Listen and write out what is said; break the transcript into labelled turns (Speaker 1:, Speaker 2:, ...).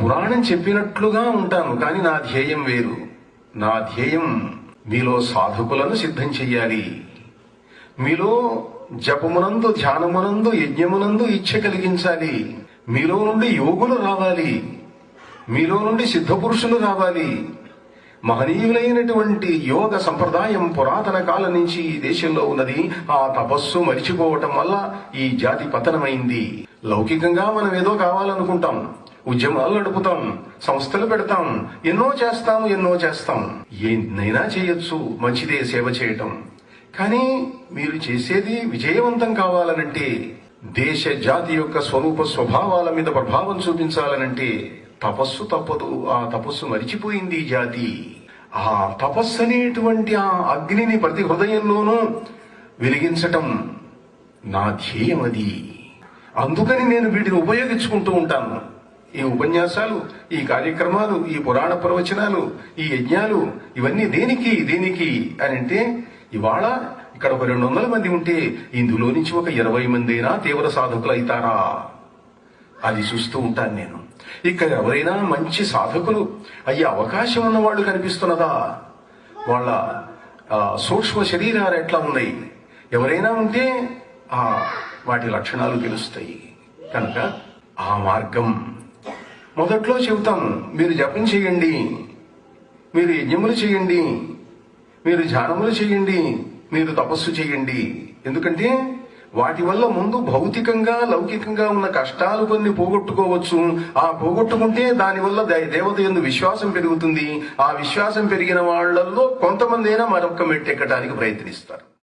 Speaker 1: పురాణం చెప్పినట్లుగా ఉంటాను, కానీ నా ధ్యేయం వేరు. నా ధ్యేయం మీలో సాధకులను సిద్ధం చెయ్యాలి, మీలో జపమునందు, ధ్యానమునందు, యజ్ఞమునందు ఇచ్ఛ కలిగించాలి, మీలో నుండి యోగులు రావాలి, మీలో నుండి సిద్ధపురుషులు రావాలి. మహనీయులైనటువంటి యోగ సంప్రదాయం పురాతన కాలం నుంచి ఈ దేశంలో ఉన్నది. ఆ తపస్సు మరిచిపోవటం వల్ల ఈ జాతి పతనమైంది. లౌకికంగా మనం ఏదో కావాలనుకుంటాం, ఉద్యమాలు నడుపుతాం, సంస్థలు పెడతాం, ఎన్నో చేస్తాం. ఏదైనా చేయొచ్చు, మంచిదే సేవ చేయటం. కానీ మీరు చేసేది విజయవంతం కావాలనంటే, దేశ జాతి యొక్క స్వరూప స్వభావాల మీద ప్రభావం చూపించాలనంటే తపస్సు తప్పదు. ఆ తపస్సు మరిచిపోయింది ఈ జాతి. ఆ తపస్సు అనేటువంటి ఆ అగ్నిని ప్రతి హృదయంలోనూ వెలిగించటం నా ధ్యేయం అది. అందుకని నేను వీటిని ఉపయోగించుకుంటూ ఉంటాను. ఈ ఉపన్యాసాలు, ఈ కార్యక్రమాలు, ఈ పురాణ ప్రవచనాలు, ఈ యజ్ఞాలు, ఇవన్నీ దేనికి అని అంటే, ఇవాళ ఇక్కడ ఒక 200 మంది ఉంటే ఇందులో నుంచి ఒక 20 మంది అయినా తీవ్ర సాధకులు అవుతారా, అది చూస్తూ ఉంటాను నేను. ఇక్కడ ఎవరైనా మంచి సాధకులు అయ్యే అవకాశం ఉన్నవాళ్ళు కనిపిస్తున్నదా, వాళ్ళ సూక్ష్మ శరీరాలు ఎట్లా ఉన్నాయి, ఎవరైనా ఉంటే వాటి లక్షణాలు తెలుస్తాయి. కనుక ఆ మార్గం మొదట్లో చెబుతాము. మీరు జపం చేయండి, మీరు యజ్ఞములు చేయండి, మీరు ధ్యానములు చేయండి, మీరు తపస్సు చేయండి. ఎందుకంటే వాటి వల్ల ముందు భౌతికంగా, లౌకికంగా ఉన్న కష్టాలు కొన్ని పోగొట్టుకోవచ్చు. ఆ పోగొట్టుకుంటే దానివల్ల దేవత యందు విశ్వాసం పెరుగుతుంది. ఆ విశ్వాసం పెరిగిన వాళ్లలో కొంతమంది అయినా మరొక మెట్టెక్కడానికి ప్రయత్నిస్తారు.